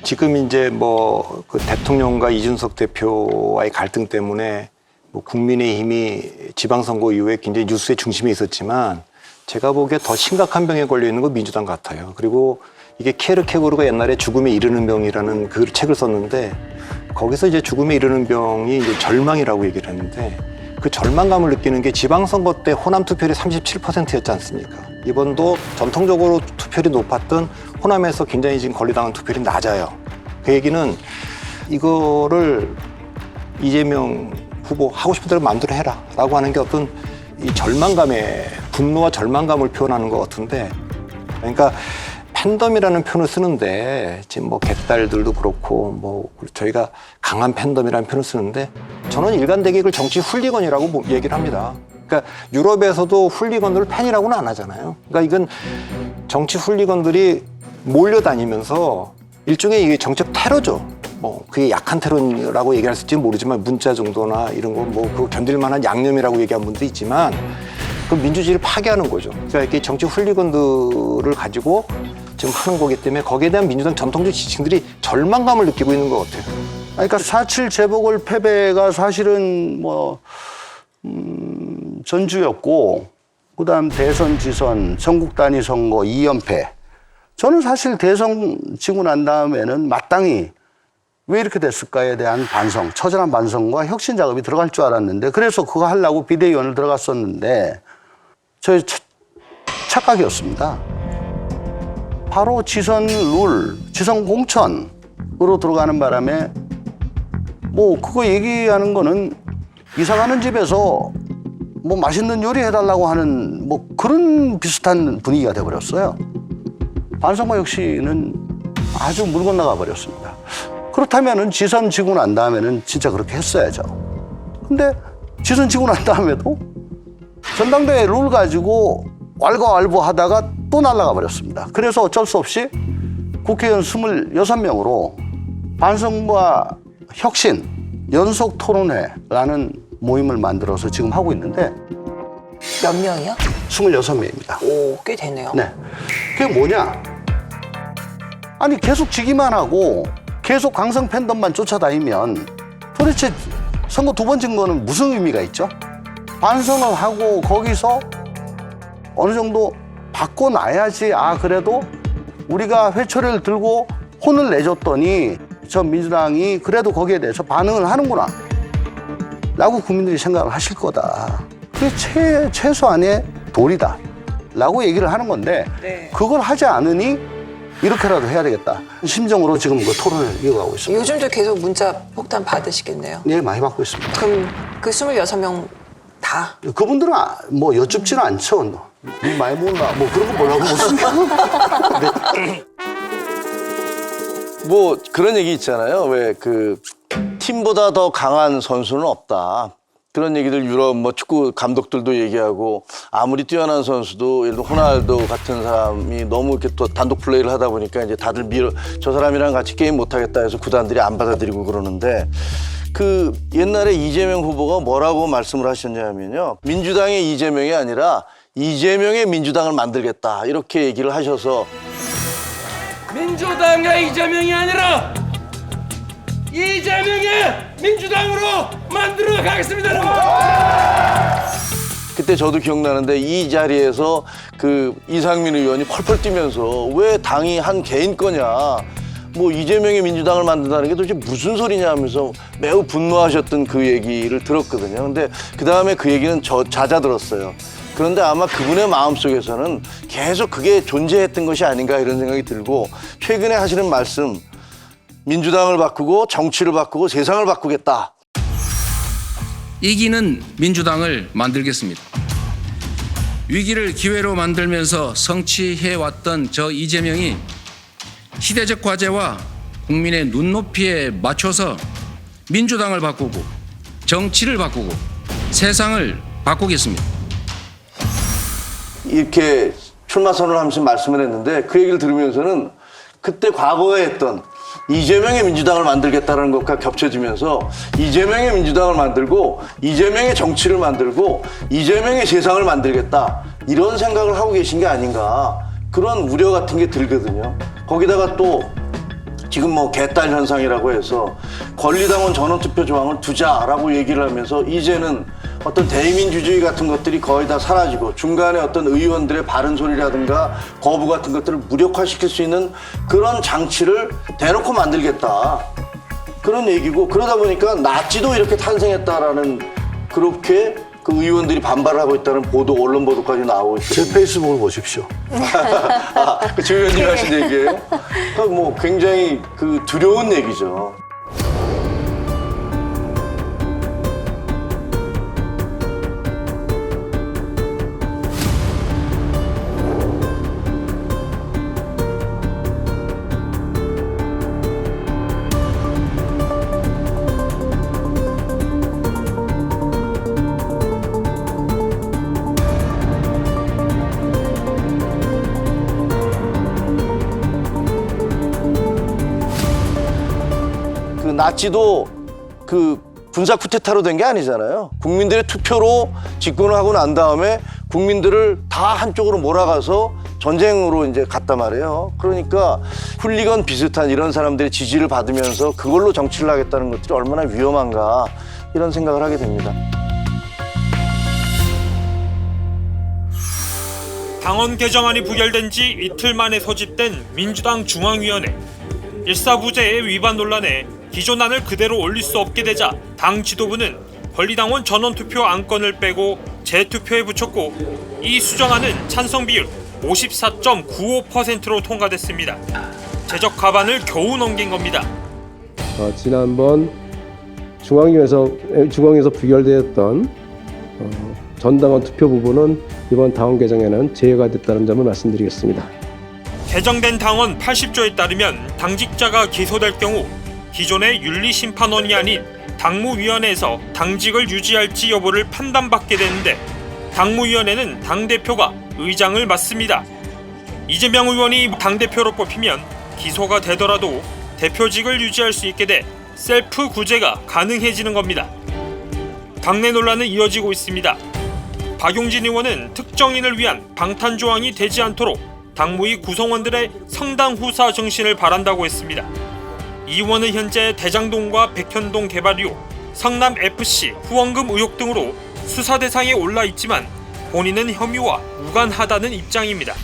지금 이제 뭐 그 대통령과 이준석 대표와의 갈등 때문에 뭐 국민의힘이 지방선거 이후에 굉장히 뉴스의 중심에 있었지만 제가 보기에 더 심각한 병에 걸려 있는 건 민주당 같아요. 그리고 이게 케르케고르가 옛날에 죽음에 이르는 병이라는 그 책을 썼는데 거기서 이제 죽음에 이르는 병이 이제 절망이라고 얘기를 했는데 그 절망감을 느끼는 게 지방선거 때 호남 투표율이 37%였지 않습니까? 이번도 전통적으로 투표율이 높았던 호남에서 굉장히 지금 권리당한 투표율이 낮아요. 그 얘기는 이거를 이재명 후보 하고 싶은 대로 마음대로 해라 라고 하는 게 어떤 이 절망감의 분노와 절망감을 표현하는 것 같은데 그러니까 팬덤이라는 표현을 쓰는데 지금 뭐 개딸들도 그렇고 뭐 저희가 강한 팬덤이라는 표현을 쓰는데 저는 일관되게 이걸 정치 훌리건이라고 얘기를 합니다. 그러니까 유럽에서도 훌리건들을 팬이라고는 안 하잖아요. 그러니까 이건 정치 훌리건들이 몰려다니면서 일종의 이게 정책 테러죠. 뭐 그게 약한 테러라고 얘기할 수 있을지 모르지만 문자 정도나 이런 거 뭐 그거 견딜 만한 양념이라고 얘기한 분도 있지만 그 민주주의를 파괴하는 거죠. 그러니까 이렇게 정치 훌리건들을 가지고 지금 하는 거기 때문에 거기에 대한 민주당 전통적 지지층들이 절망감을 느끼고 있는 것 같아요. 그러니까 4.7 재보궐 패배가 사실은 뭐 전주였고 그다음 대선 지선 전국 단위 선거 2연패. 저는 사실 대선 지고 난 다음에는 마땅히 왜 이렇게 됐을까에 대한 반성, 처절한 반성과 혁신 작업이 들어갈 줄 알았는데 그래서 그거 하려고 비대위원을 들어갔었는데 저희 착각이었습니다. 바로 지선 룰, 지선 공천으로 들어가는 바람에 뭐 그거 얘기하는 거는 이사 가는 집에서 뭐 맛있는 요리 해달라고 하는 뭐 그런 비슷한 분위기가 돼버렸어요. 반성과 혁신은 아주 물 건너가 버렸습니다. 그렇다면은 지선 지고 난 다음에는 진짜 그렇게 했어야죠. 근데 지선 지고 난 다음에도 전당대회 룰 가지고 왈가왈부하다가 또 날아가 버렸습니다. 그래서 어쩔 수 없이 국회의원 26명으로 반성과 혁신 연속 토론회라는 모임을 만들어서 지금 하고 있는데 몇 명이요? 26명입니다. 오, 꽤 되네요. 네. 그게 뭐냐? 아니 계속 지기만 하고 계속 강성 팬덤만 쫓아다니면 도대체 선거 두 번 진 거는 무슨 의미가 있죠? 반성을 하고 거기서 어느 정도 바꿔놔야지 아 그래도 우리가 회초리를 들고 혼을 내줬더니 저 민주당이 그래도 거기에 대해서 반응을 하는구나 라고 국민들이 생각을 하실 거다. 그게 최소한의 도리다 라고 얘기를 하는 건데 네. 그걸 하지 않으니 이렇게라도 해야 되겠다 심정으로 지금 그 토론을 이어가고 있습니다. 요즘도 계속 문자 폭탄 받으시겠네요. 네, 많이 받고 있습니다. 그럼 그 26명 다? 그분들은 뭐 여쭙지는 않죠. 니 많이 몰라 뭐 그런 거 뭐라고 묻습니까? 뭐 그런 얘기 있잖아요. 왜 그 팀보다 더 강한 선수는 없다. 그런 얘기들 유럽 뭐 축구 감독들도 얘기하고 아무리 뛰어난 선수도 예를 들어 호날두 같은 사람이 너무 이렇게 또 단독 플레이를 하다 보니까 이제 다들 저 사람이랑 같이 게임 못 하겠다 해서 구단들이 안 받아들이고 그러는데 그 옛날에 이재명 후보가 뭐라고 말씀을 하셨냐면요. 민주당의 이재명이 아니라 이재명의 민주당을 만들겠다 이렇게 얘기를 하셔서 민주당의 이재명이 아니라 이재명의 민주당으로 만들어 가겠습니다, 여러분. 그때 저도 기억나는데 이 자리에서 그 이상민 의원이 펄펄 뛰면서 왜 당이 한 개인 거냐 뭐 이재명의 민주당을 만든다는 게 도대체 무슨 소리냐 하면서 매우 분노하셨던 그 얘기를 들었거든요. 근데 그 다음에 그 얘기는 잦아들었어요. 그런데 아마 그분의 마음속에서는 계속 그게 존재했던 것이 아닌가 이런 생각이 들고 최근에 하시는 말씀 민주당을 바꾸고 정치를 바꾸고 세상을 바꾸겠다. 이기는 민주당을 만들겠습니다. 위기를 기회로 만들면서 성취해왔던 저 이재명이 시대적 과제와 국민의 눈높이에 맞춰서 민주당을 바꾸고 정치를 바꾸고 세상을 바꾸겠습니다. 이렇게 출마 선언을 하면서 말씀을 했는데 그 얘기를 들으면서는 그때 과거에 했던 이재명의 민주당을 만들겠다는 것과 겹쳐지면서 이재명의 민주당을 만들고 이재명의 정치를 만들고 이재명의 세상을 만들겠다 이런 생각을 하고 계신 게 아닌가 그런 우려 같은 게 들거든요. 거기다가 또 지금 뭐 개딸 현상이라고 해서 권리당원 전원투표 조항을 두자라고 얘기를 하면서 이제는 어떤 대의민주주의 같은 것들이 거의 다 사라지고 중간에 어떤 의원들의 바른 소리라든가 거부 같은 것들을 무력화시킬 수 있는 그런 장치를 대놓고 만들겠다. 그런 얘기고, 그러다 보니까 나치도 이렇게 탄생했다라는, 그렇게 그 의원들이 반발을 하고 있다는 보도, 언론 보도까지 나오고 있어요. 제 페이스북을 보십시오. 조 의원님 하신 얘기예요? 그러니까 뭐 굉장히 그 두려운 얘기죠. 그 나치도 그 군사 쿠데타로 된 게 아니잖아요. 국민들의 투표로 집권을 하고 난 다음에 국민들을 다 한쪽으로 몰아가서 전쟁으로 이제 갔단 말이에요. 그러니까 훌리건 비슷한 이런 사람들의 지지를 받으면서 그걸로 정치를 하겠다는 것들이 얼마나 위험한가, 이런 생각을 하게 됩니다. 당원 개정안이 부결된 지 이틀 만에 소집된 민주당 중앙위원회. 일사부재의 위반 논란에 기존안을 그대로 올릴 수 없게 되자 당 지도부는 권리당원 전원투표 안건을 빼고 재투표에 붙였고, 이 수정안은 찬성 비율 54.95%로 통과됐습니다. 제적 가반을 겨우 넘긴 겁니다. 지난번 중앙에서 부결되었던 전당원 투표 부분은 이번 당원 개정에는 제외가 됐다는 점을 말씀드리겠습니다. 개정된 당원 80조에 따르면 당직자가 기소될 경우 기존의 윤리심판원이 아닌 당무위원회에서 당직을 유지할지 여부를 판단받게 되는데, 당무위원회는 당대표가 의장을 맡습니다. 이재명 의원이 당대표로 뽑히면 기소가 되더라도 대표직을 유지할 수 있게 돼 셀프 구제가 가능해지는 겁니다. 당내 논란은 이어지고 있습니다. 박용진 의원은 특정인을 위한 방탄 조항이 되지 않도록 당무위 구성원들의 성당 후사 정신을 바란다고 했습니다. 이 의원은 현재 대장동과 백현동 개발 이후 성남FC 후원금 의혹 등으로 수사 대상에 올라 있지만 본인은 혐의와 무관하다는 입장입니다.